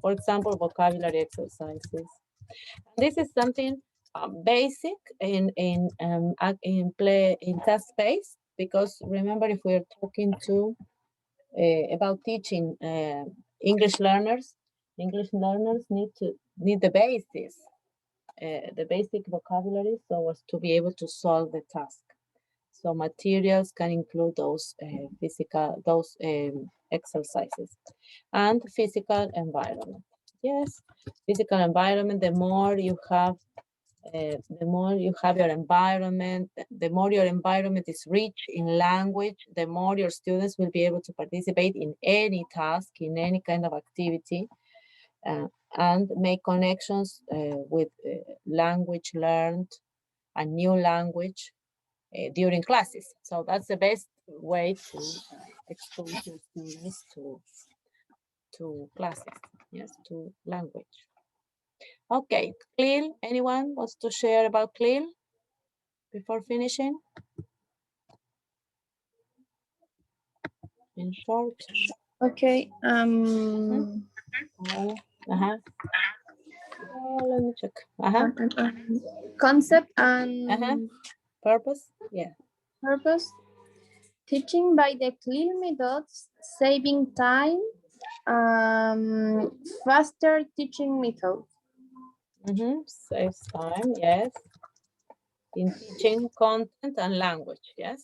for example, vocabulary exercises. This is something basic in task space, because remember, if we're talking about teaching English learners need the basis, the basic vocabulary, so as to be able to solve the task. So materials can include those exercises. And physical environment. Yes, physical environment, the more you have the more you have your environment, the more your environment is rich in language, the more your students will be able to participate in any task, in any kind of activity, and make connections with language learned, a new language during classes. So that's the best way to expose your students to classes, yes, to language. Okay, CLIL, anyone wants to share about CLIL before finishing? In short. Okay. Uh-huh. Oh, let me check. Concept and Purpose? Yeah. purpose. Teaching by the clear methods, saving time, faster teaching methods. Saves time, yes. In teaching content and language, yes.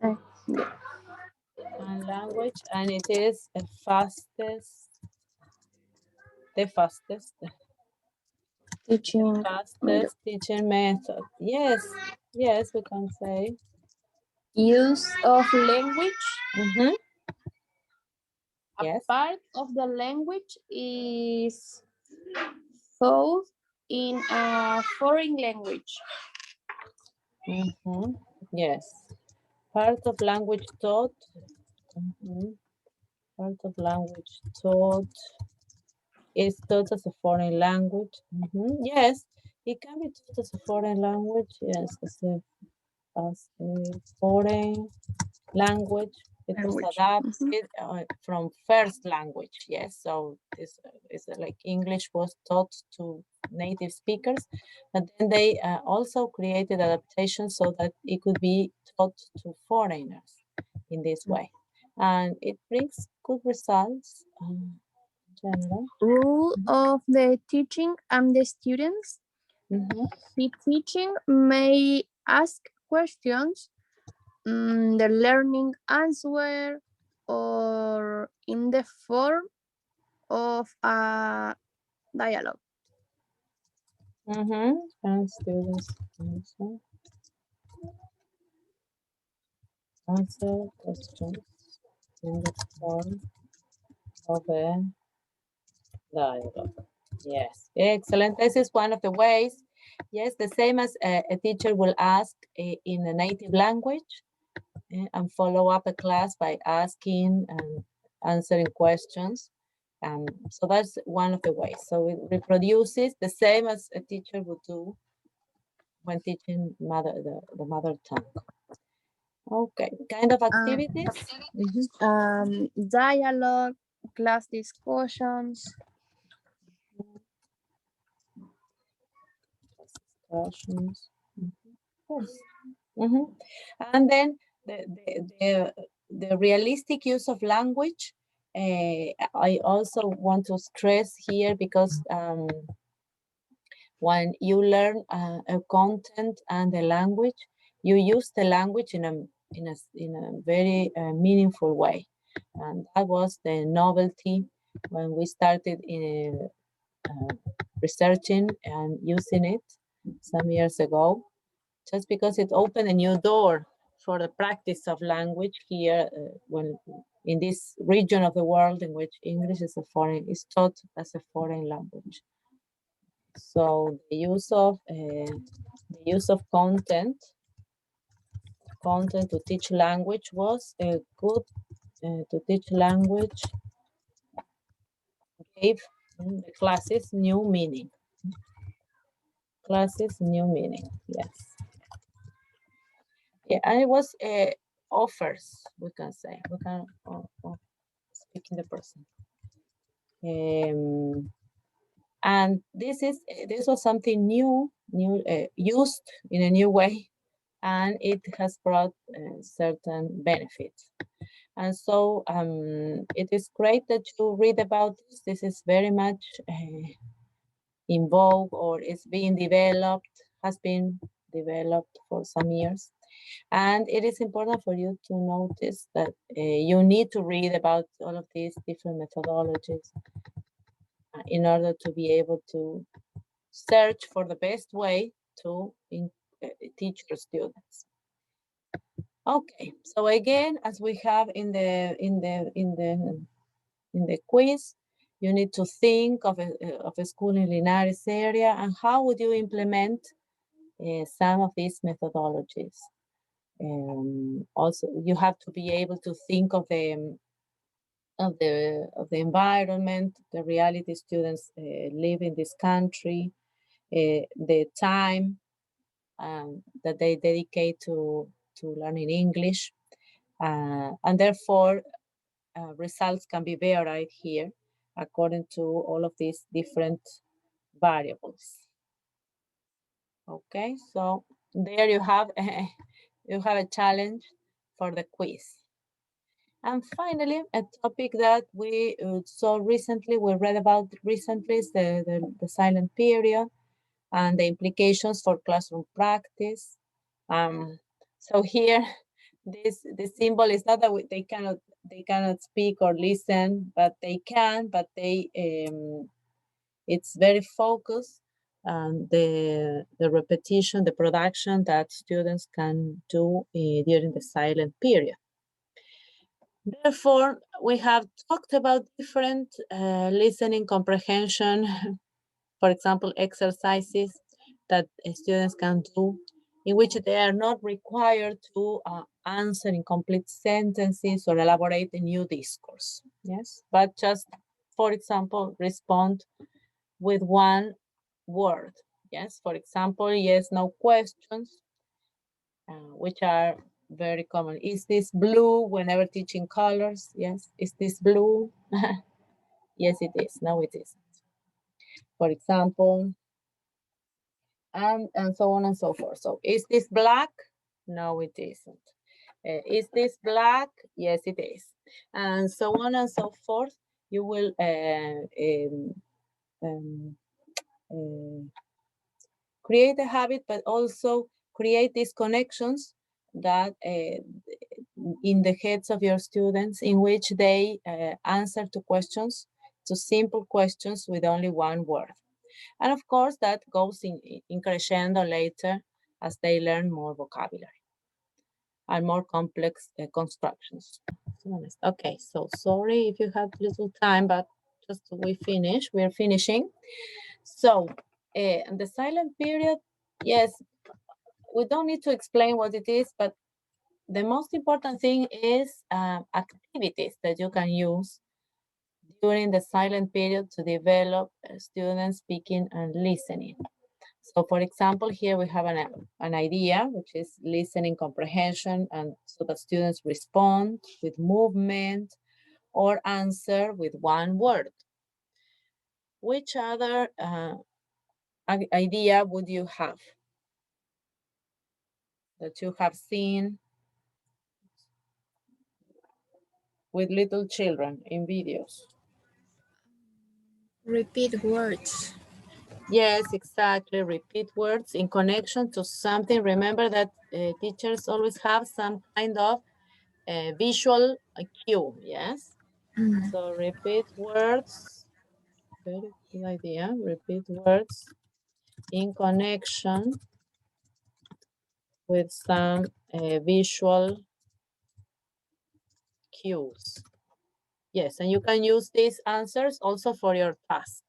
Yeah. And language, and it is the fastest Teaching teaching method. Yes, yes, we can say. use of language. Yes. A part of the language is thought in a foreign language. Yes. Part of language taught. Part of language taught is taught as a foreign language. Yes, it can be taught as a foreign language. Yes, as a foreign language. It was adapted from first language. Yes, so this is like English was taught to native speakers, and then they also created adaptations so that it could be taught to foreigners in this way, and it brings good results. General. Rule of the teaching and the students. The teaching may ask questions, the learning answer, or in the form of a dialogue. And students answer questions in the form of a dialogue. Yes, excellent. This is one of the ways. Yes, the same as a teacher will ask in a native language and follow up a class by asking and answering questions. So that's one of the ways. So it reproduces the same as a teacher would do when teaching the mother tongue. Okay, kind of activities? Dialogue, class discussions. Discussions. Yes. And then the realistic use of language, I also want to stress here because when you learn a content and the language, you use the language in a very meaningful way, and that was the novelty when we started in researching and using it some years ago, just because it opened a new door for the practice of language here when in this region of the world in which English is taught as a foreign language. So the use of content to teach language was a good to teach language gave the classes new meaning. Classes new meaning, yes. Yeah, and it was offers, we can say. We can speak in the person. And this was something new used in a new way, and it has brought certain benefits. And so it is great that you read about this. This is very much in vogue, or is being developed, has been developed for some years. And it is important for you to notice that you need to read about all of these different methodologies in order to be able to search for the best way to teach your students. Okay, so again, as we have in the quiz, you need to think of a school in Linares area and how would you implement some of these methodologies. Also, you have to be able to think of the environment, the reality students live in this country, the time that they dedicate to learning English, and therefore results can be varied here according to all of these different variables. Okay, so there you have a challenge for the quiz. And finally, a topic that we saw recently, we read about recently, is the silent period and the implications for classroom practice. So here, this symbol is not that they cannot speak or listen, but they can, but they it's very focused on the repetition, the production that students can do during the silent period. Therefore, we have talked about different listening comprehension, for example, exercises that students can do in which they are not required to answer in complete sentences or elaborate a new discourse, yes? But just, for example, respond with one word, yes? For example, yes, no questions, which are very common. Is this blue whenever teaching colors? Yes. Is this blue? Yes, it is. No, it isn't. For example, and so on and so forth. So is this black? No, it isn't. Is this black? Yes, it is. And so on and so forth. You will create a habit, but also create these connections that in the heads of your students in which they answer to questions, to simple questions with only one word. And of course, that goes in crescendo later as they learn more vocabulary and more complex constructions. Okay, so sorry if you have little time, but just we're finishing. So the silent period, yes, we don't need to explain what it is, but the most important thing is activities that you can use during the silent period to develop students speaking and listening. So for example, here we have an idea, which is listening comprehension, and so that students respond with movement or answer with one word. Which other idea would you have that you have seen with little children in videos? Repeat words. Yes, exactly. Repeat words in connection to something. Remember that teachers always have some kind of visual cue, yes? So repeat words, very good idea. Repeat words in connection with some visual cues. Yes, and you can use these answers also for your task,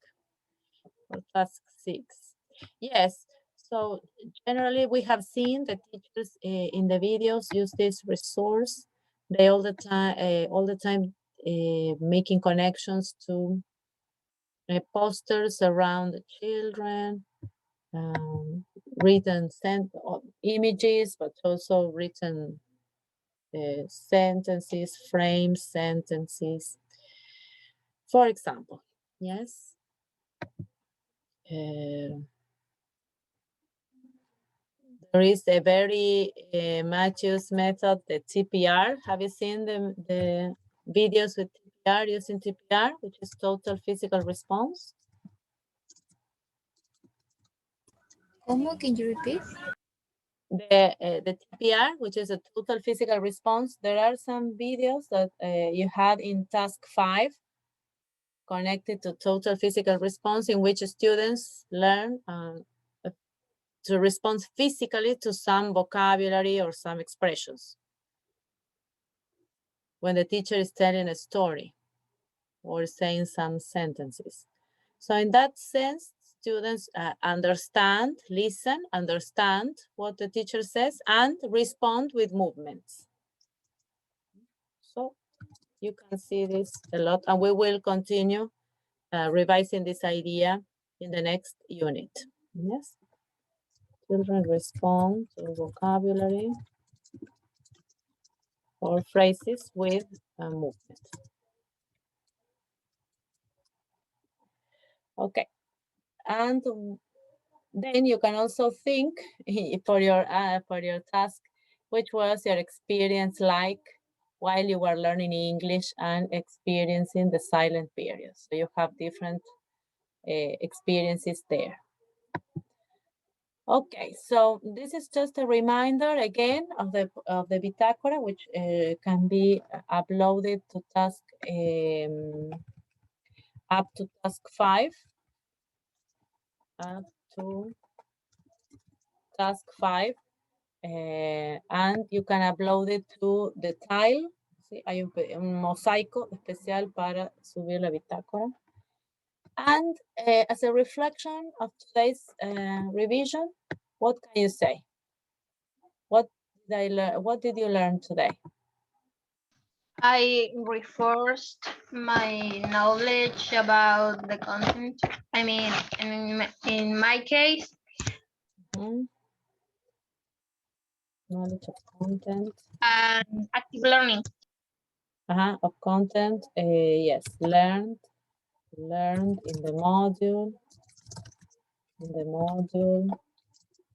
for task 6. Yes, so generally we have seen the teachers in the videos use this resource. They all the time making connections to posters around the children, written images, but also written sentences, frame sentences. For example, yes. There is a very Matthews method, the TPR. Have you seen the videos with TPR, using TPR, which is total physical response? ¿Cómo? Can you repeat? The TPR, which is a total physical response, there are some videos that you have in task 5 connected to total physical response in which students learn to respond physically to some vocabulary or some expressions. When the teacher is telling a story or saying some sentences. So in that sense, students understand, listen, understand what the teacher says and respond with movements. So you can see this a lot, and we will continue revising this idea in the next unit. Yes. Children respond to vocabulary or phrases with movement. Okay. And then you can also think for your task, which was your experience like while you were learning English and experiencing the silent period. So you have different experiences there. Okay, so this is just a reminder again of the Bitácora, which can be uploaded to task up to task 5. Up to task 5. And you can upload it to the tile. ¿Sí? Hay un mosaico especial para subir la bitácora. And as a reflection of today's revision, what can you say? What did you learn today? I reinforced my knowledge about the content. I mean, in my case, Knowledge of content. and active learning. Of content, yes, learned in the module.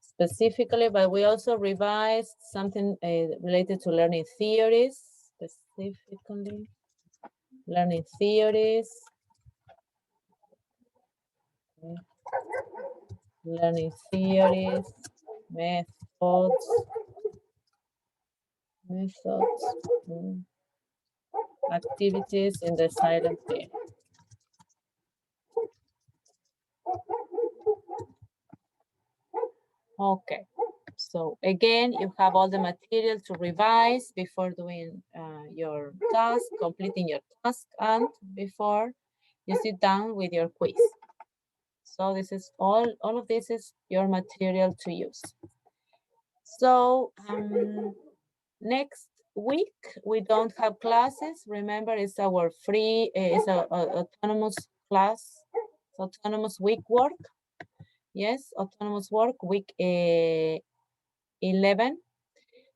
Specifically, but we also revised something related to learning theories, specifically learning theories, methods, activities in the silent period. Okay, so again, you have all the material to revise before doing your task, completing your task, and before you sit down with your quiz. So this is all of this is your material to use. So next week, we don't have classes. Remember, it's our free, it's a autonomous class, autonomous week work. Yes, autonomous work, week 11.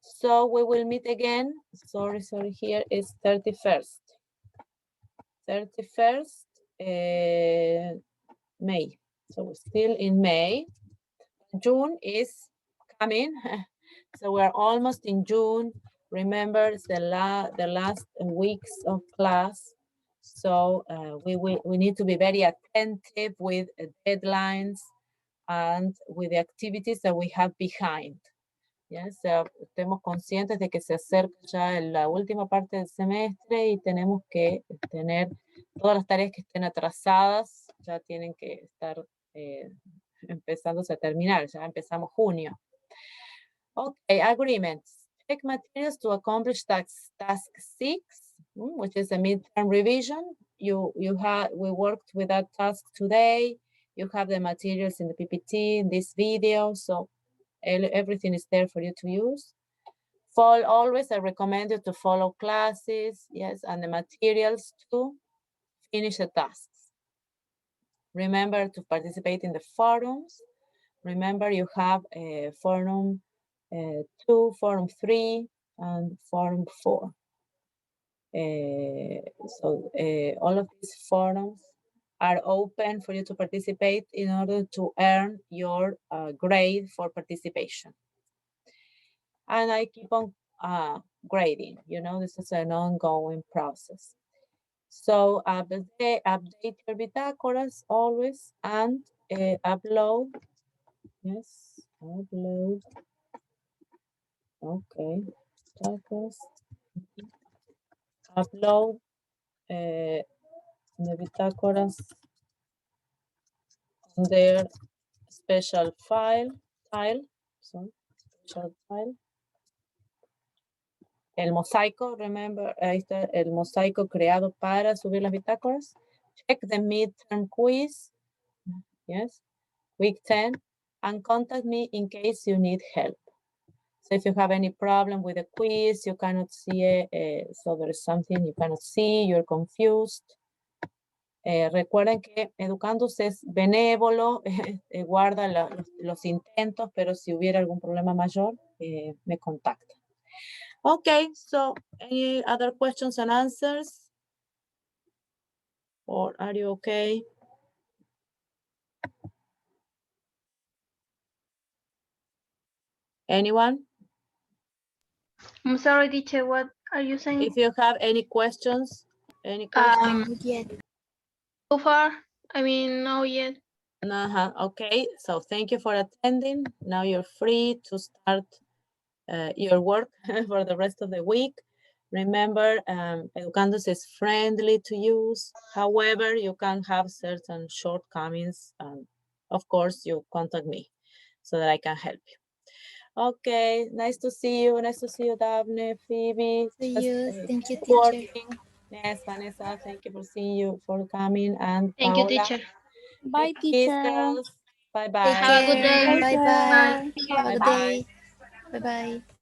So we will meet again. Sorry, here is 31st. 31st May. So we're still in May. June is coming. So we're almost in June. Remember, it's the last weeks of class. So we need to be very attentive with deadlines and with the activities that we have behind. Yes, estemos conscientes de que se acerca ya la última parte del semestre y tenemos que tener todas las tareas que estén atrasadas, ya tienen que estar empezándose a terminar, ya empezamos junio. Okay, agreements. Check materials to accomplish task 6, which is a midterm revision. We worked with that task today. You have the materials in the PPT, in this video, so everything is there for you to use. Always, I recommend you to follow classes, yes, and the materials to finish the tasks. Remember to participate in the forums. Remember, you have a forum 2, forum 3, and forum 4. All of these forums are open for you to participate in order to earn your grade for participation. And I keep on grading, this is an ongoing process. So update your bitácoras always and upload. Yes, upload. Okay, upload the bitácoras on their special file tile. Sorry, special tile. El mosaico, remember, ahí está el mosaico creado para subir las bitácoras. Check the midterm quiz. Yes, week 10. And contact me in case you need help. So if you have any problem with the quiz, you cannot see it, so there is something you cannot see, you're confused. Recuerden que educándose es benévolo, guarda los intentos, pero si hubiera algún problema mayor, me contacta. Okay, so any other questions and answers? Or are you okay? Anyone? I'm sorry, teacher, what are you saying? If you have any questions, Not yet. So far, I mean, no yet. Okay, so thank you for attending. Now you're free to start your work for the rest of the week. Remember, Educandos is friendly to use. However, you can have certain shortcomings. Of course, you contact me so that I can help you. Okay, nice to see you. Nice to see you, Daphne, Phoebe. See you. Thank you, keep teacher. working. Yes, Vanessa, thank you for seeing you, for coming. And Thank you, Paola. teacher. Bye, Take care, teacher. girls. Bye-bye. Take Have a good care. day. Bye Bye. bye. Bye. Have a good day. Bye bye.